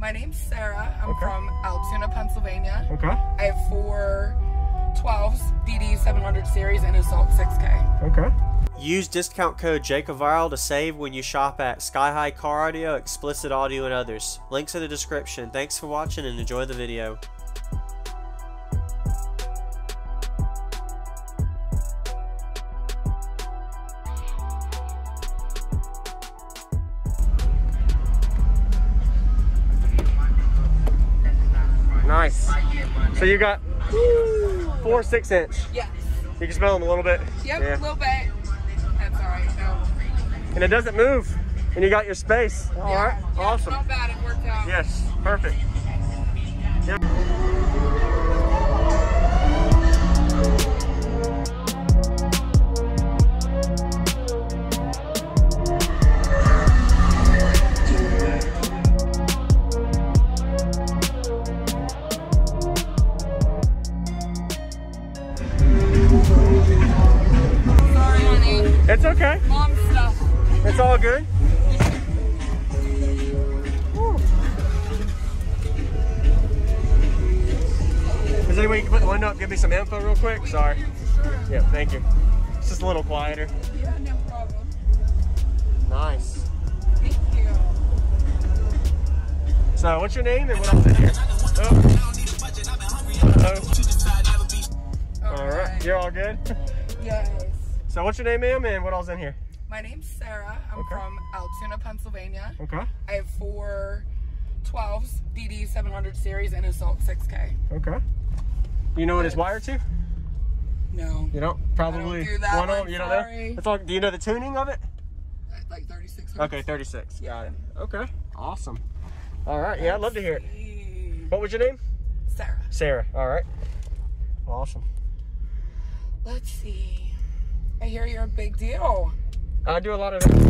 My name's Sarah. I'm from Altoona, Pennsylvania. Okay. I have 4 12s, DD 700 series, and Assault 6K. Okay. Use discount code JacobViral to save when you shop at Sky High Car Audio, Explicit Audio, and others. Links in the description. Thanks for watching and enjoy the video. Nice. So you got 4 6-inch. Yes. You can smell them a little bit. Yep, a little bit. That's all right. No. And it doesn't move. And you got your space. All right. Yeah, Awesome. Not bad. It worked out. Yes. Perfect. Yep. Sorry, honey. It's okay. Mom stuff. It's all good. Is there any way you can put the window up, give me some info real quick? Sorry. Sure. Yeah, thank you. It's just a little quieter. Yeah, no problem. Nice. Thank you. So, what's your name and what else is here? Oh. All right. You're all good? Yes. So, what's your name, ma'am, and what else in here? My name's Sarah. I'm from Altoona, Pennsylvania. Okay. I have 4 12s, DD 700 series, and Assault 6K. Okay. You know what it's wired to? No. You don't? Probably I don't do that one of them. one, You don't sorry. know? It's all, do you know the tuning of it? Like 36. Okay, 36. Yeah. Got it. Okay. Awesome. All right. Yeah, I'd love to hear it. See. What was your name? Sarah. Sarah. All right. Awesome. Let's see. I hear you're a big deal. I do a lot of that.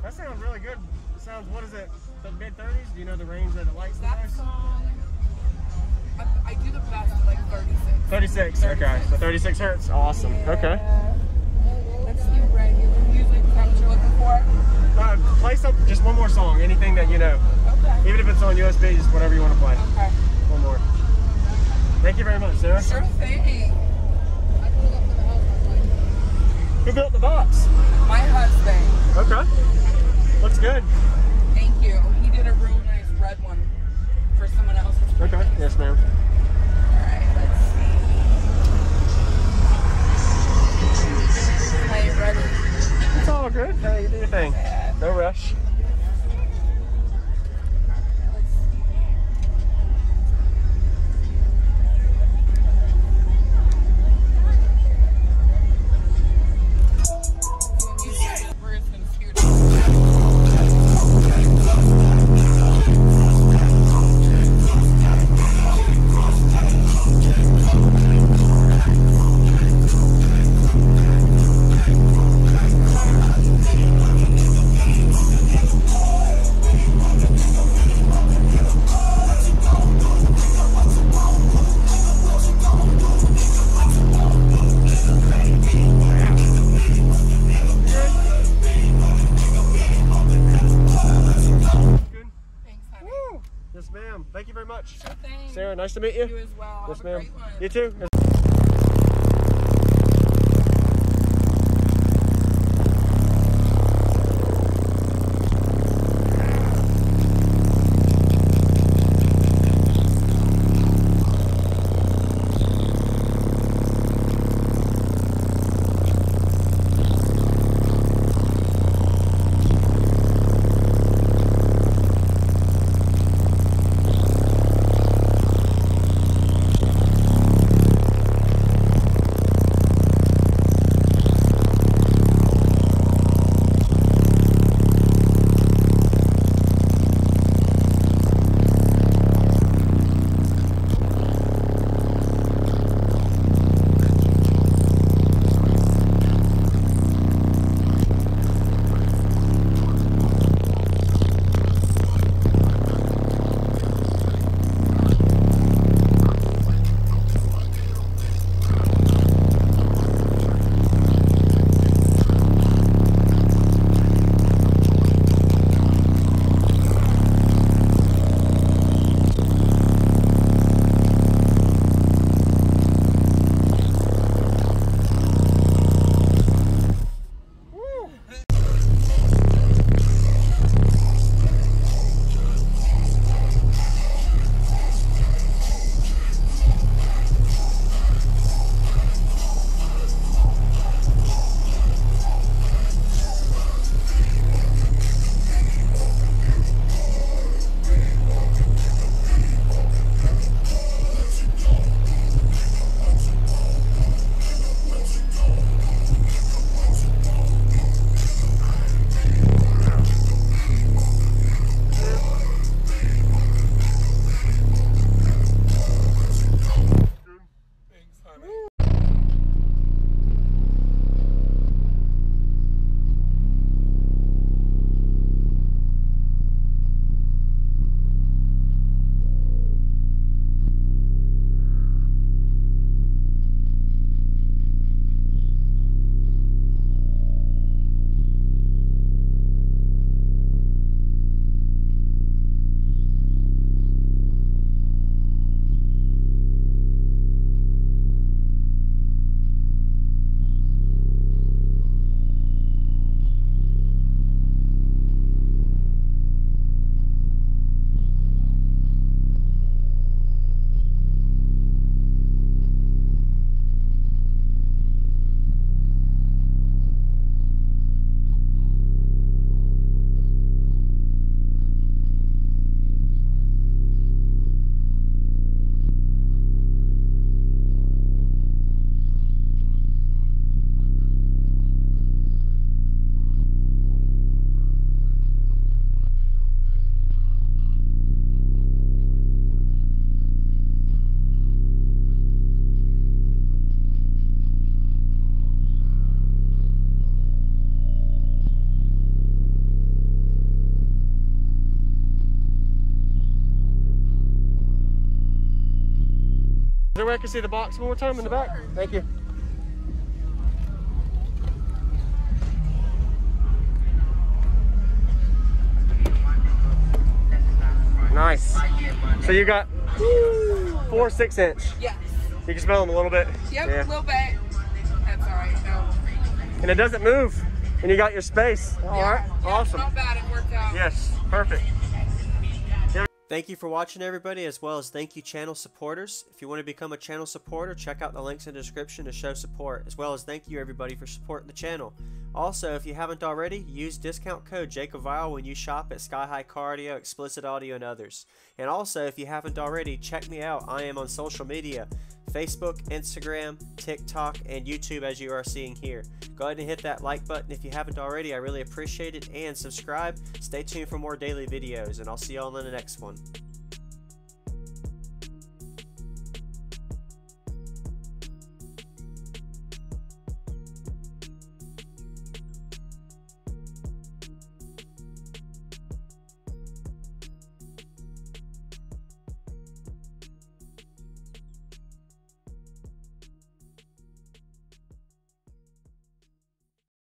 That sounds really good. It sounds, what is it, the mid-30s? Do you know the range that it likes the That most? song, I do the best at like 36. 36, okay. So 36 hertz, awesome. Yeah. Okay. Let's see, regular music, is that what you're looking for? Play just one more song, anything that you know. Okay. Even if it's on USB, just whatever you want to play. Okay. One more. Thank you very much, Sarah. Sure thing. Who built the box? My husband. Okay. Looks good. Thank you. He did a real nice red one for someone else. Okay. Yes, ma'am. Alright, let's see. Are you ready? It's all good. Hey, you do your thing. No rush. We're just gonna scoot. ma'am. Thank you very much. Sure thing. Sarah, nice to meet you. You as well. Yes, Have a ma'am. great one. You too. there a way I can see the box one more time in the back? Thank you. Nice. So you got 4 6-inch. Yes. You can smell them a little bit. Yep, Yeah. a little bit. That's all right. No. And it doesn't move. And you got your space. All right. Yeah, Awesome. Not bad. It worked out. Yes. Perfect. Thank you for watching, everybody, as well as thank you channel supporters. If you want to become a channel supporter, check out the links in the description to show support, as well as thank you everybody for supporting the channel. Also, if you haven't already, use discount code JacobViral when you shop at Sky High Cardio, Explicit Audio, and others. And also, if you haven't already, check me out. I am on social media, Facebook, Instagram, TikTok, and YouTube, as you are seeing here. Go ahead and hit that like button if you haven't already. I really appreciate it. And subscribe. Stay tuned for more daily videos, and I'll see y'all in the next one.